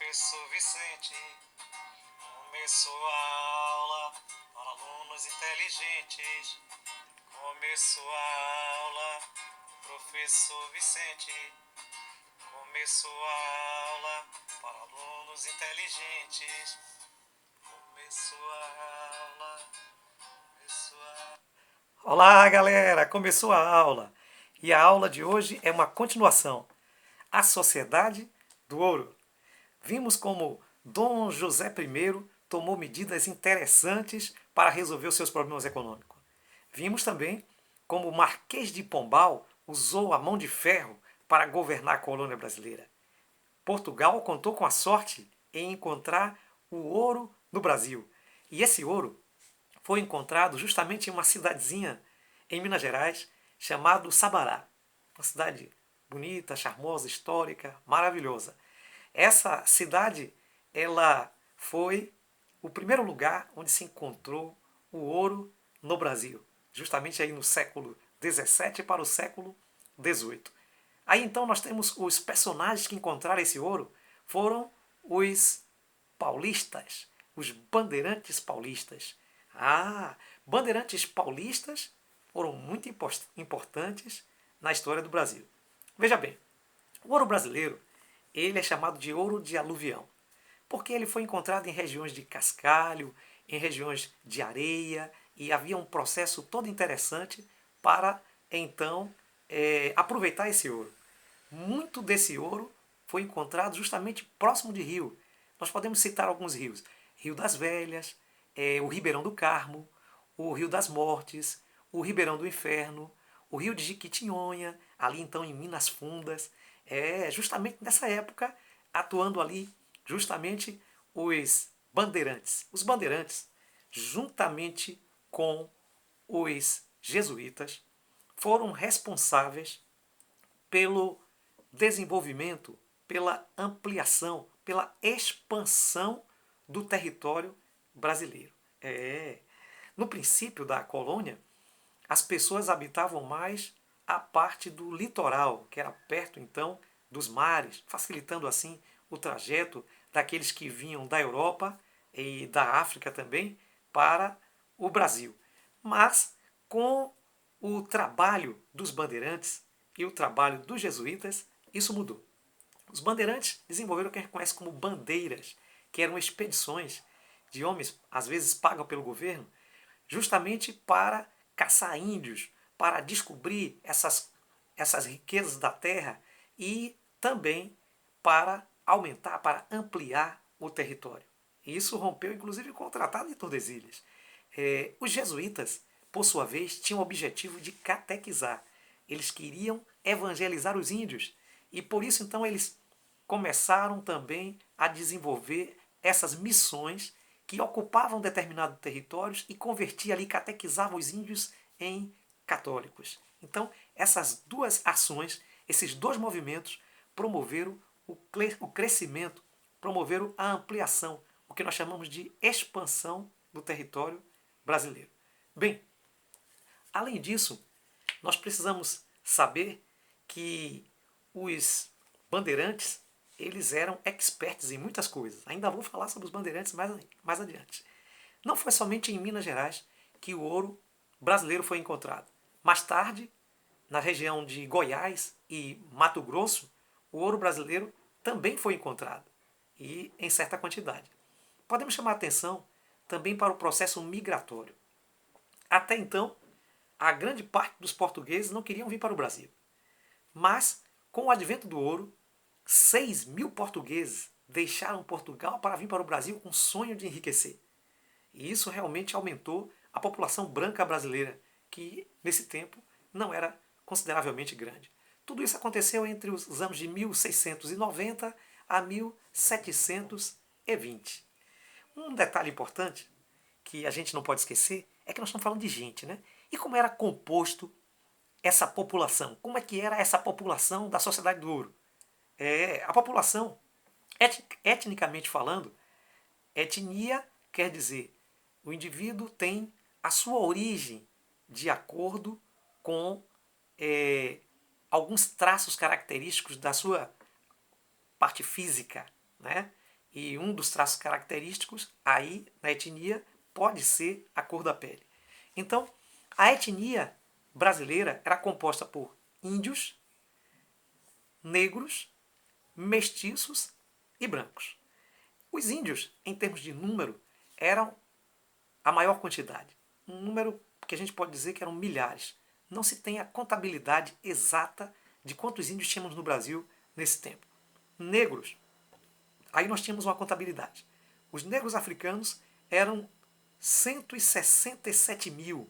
professor Vicente. Começou a aula para alunos inteligentes. Começou a aula, professor Vicente. Começou a aula para alunos inteligentes. Começou a aula, começou a... Olá, galera! Começou a aula. E a aula de hoje é uma continuação. A Sociedade do Ouro. Vimos como Dom José I tomou medidas interessantes para resolver os seus problemas econômicos. Vimos também como o Marquês de Pombal usou a mão de ferro para governar a colônia brasileira. Portugal contou com a sorte em encontrar o ouro no Brasil. E esse ouro foi encontrado justamente em uma cidadezinha em Minas Gerais chamada Sabará. Uma cidade bonita, charmosa, histórica, maravilhosa. Essa cidade, ela foi o primeiro lugar onde se encontrou o ouro no Brasil, justamente aí no século XVII para o século XVIII. Aí então nós temos os personagens que encontraram esse ouro, foram os paulistas, os bandeirantes paulistas. Bandeirantes paulistas foram muito importantes na história do Brasil. Veja bem, o ouro brasileiro, ele é chamado de ouro de aluvião, porque ele foi encontrado em regiões de cascalho, em regiões de areia, e havia um processo todo interessante para, então, aproveitar esse ouro. Muito desse ouro foi encontrado justamente próximo de rio. Nós podemos citar alguns rios. Rio das Velhas, o Ribeirão do Carmo, o Rio das Mortes, o Ribeirão do Inferno, o Rio de Jequitinhonha, ali então em Minas Fundas. Justamente nessa época, atuando ali justamente os bandeirantes. Os bandeirantes, juntamente com os jesuítas, foram responsáveis pelo desenvolvimento, pela ampliação, pela expansão do território brasileiro. No princípio da colônia, as pessoas habitavam mais a parte do litoral, que era perto então dos mares, facilitando assim o trajeto daqueles que vinham da Europa e da África também para o Brasil. Mas com o trabalho dos bandeirantes e o trabalho dos jesuítas, isso mudou. Os bandeirantes desenvolveram o que a gente conhece como bandeiras, que eram expedições de homens, às vezes pagam pelo governo, justamente para caçar índios, para descobrir essas riquezas da terra e também para aumentar, para ampliar o território. E isso rompeu inclusive com o Tratado de Tordesilhas. Os jesuítas, por sua vez, tinham o objetivo de catequizar. Eles queriam evangelizar os índios e por isso então eles começaram também a desenvolver essas missões que ocupavam determinados territórios e convertiam ali, catequizavam os índios em católicos. Então, essas duas ações, esses dois movimentos, promoveram o crescimento, promoveram a ampliação, o que nós chamamos de expansão do território brasileiro. Bem, além disso, nós precisamos saber que os bandeirantes, eles eram experts em muitas coisas. Ainda vou falar sobre os bandeirantes mais adiante. Não foi somente em Minas Gerais que o ouro brasileiro foi encontrado. Mais tarde, na região de Goiás e Mato Grosso, o ouro brasileiro também foi encontrado, e em certa quantidade. Podemos chamar a atenção também para o processo migratório. Até então, a grande parte dos portugueses não queriam vir para o Brasil. Mas, com o advento do ouro, 6.000 portugueses deixaram Portugal para vir para o Brasil com o sonho de enriquecer. E isso realmente aumentou a população branca brasileira, que nesse tempo não era consideravelmente grande. Tudo isso aconteceu entre os anos de 1690 a 1720. Um detalhe importante que a gente não pode esquecer é que nós estamos falando de gente, né? E como era composto essa população? Como é que era essa população da Sociedade do Ouro? A população, etnicamente falando, etnia quer dizer o indivíduo tem a sua origem de acordo com alguns traços característicos da sua parte física, né? E um dos traços característicos aí na etnia pode ser a cor da pele. Então, a etnia brasileira era composta por índios, negros, mestiços e brancos. Os índios, em termos de número, eram a maior quantidade. Um número que a gente pode dizer que eram milhares. Não se tem a contabilidade exata de quantos índios tínhamos no Brasil nesse tempo. Negros, aí nós tínhamos uma contabilidade. Os negros africanos eram 167 mil.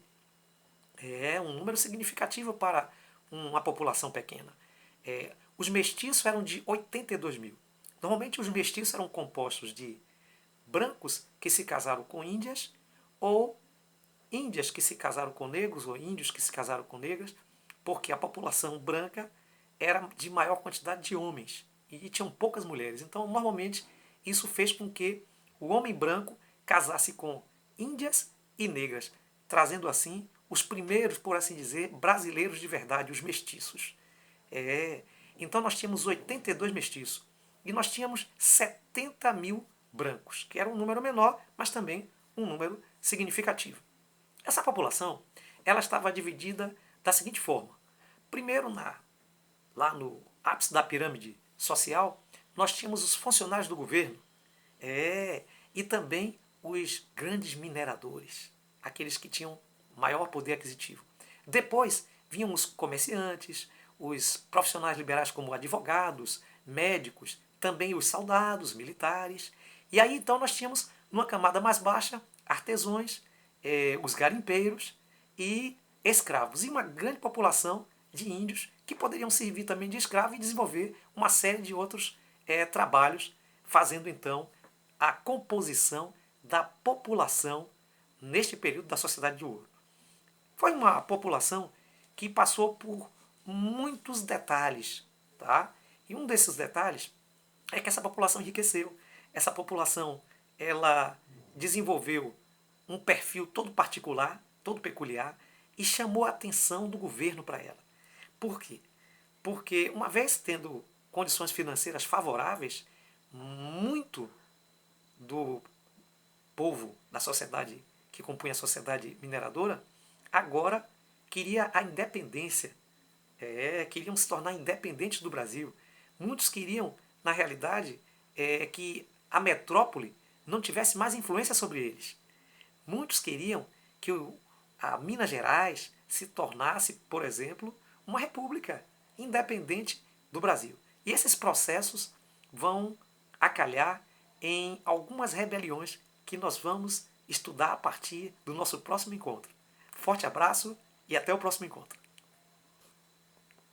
É um número significativo para uma população pequena. Os mestiços eram de 82 mil. Normalmente os mestiços eram compostos de brancos que se casaram com índias ou índias que se casaram com negros ou índios que se casaram com negras, porque a população branca era de maior quantidade de homens e tinham poucas mulheres. Então, normalmente, isso fez com que o homem branco casasse com índias e negras, trazendo assim os primeiros, por assim dizer, brasileiros de verdade, os mestiços. É. Então nós tínhamos 82 mestiços e nós tínhamos 70 mil brancos, que era um número menor, mas também um número significativo. Essa população ela estava dividida da seguinte forma. Primeiro, lá no ápice da pirâmide social, nós tínhamos os funcionários do governo e também os grandes mineradores, aqueles que tinham maior poder aquisitivo. Depois vinham os comerciantes, os profissionais liberais como advogados, médicos, também os soldados, militares. E aí então nós tínhamos, numa camada mais baixa, artesãos, os garimpeiros e escravos. E uma grande população de índios que poderiam servir também de escravo e desenvolver uma série de outros trabalhos, fazendo então a composição da população neste período da Sociedade de Ouro. Foi uma população que passou por muitos detalhes, tá? E um desses detalhes é que essa população enriqueceu. Essa população, ela desenvolveu um perfil todo particular, todo peculiar, e chamou a atenção do governo para ela. Por quê? Porque uma vez tendo condições financeiras favoráveis, muito do povo da sociedade que compunha a sociedade mineradora, agora queria a independência. Queriam se tornar independentes do Brasil. Muitos queriam, na realidade, que a metrópole não tivesse mais influência sobre eles. Muitos queriam que a Minas Gerais se tornasse, por exemplo, uma república independente do Brasil. E esses processos vão acalhar em algumas rebeliões que nós vamos estudar a partir do nosso próximo encontro. Forte abraço e até o próximo encontro.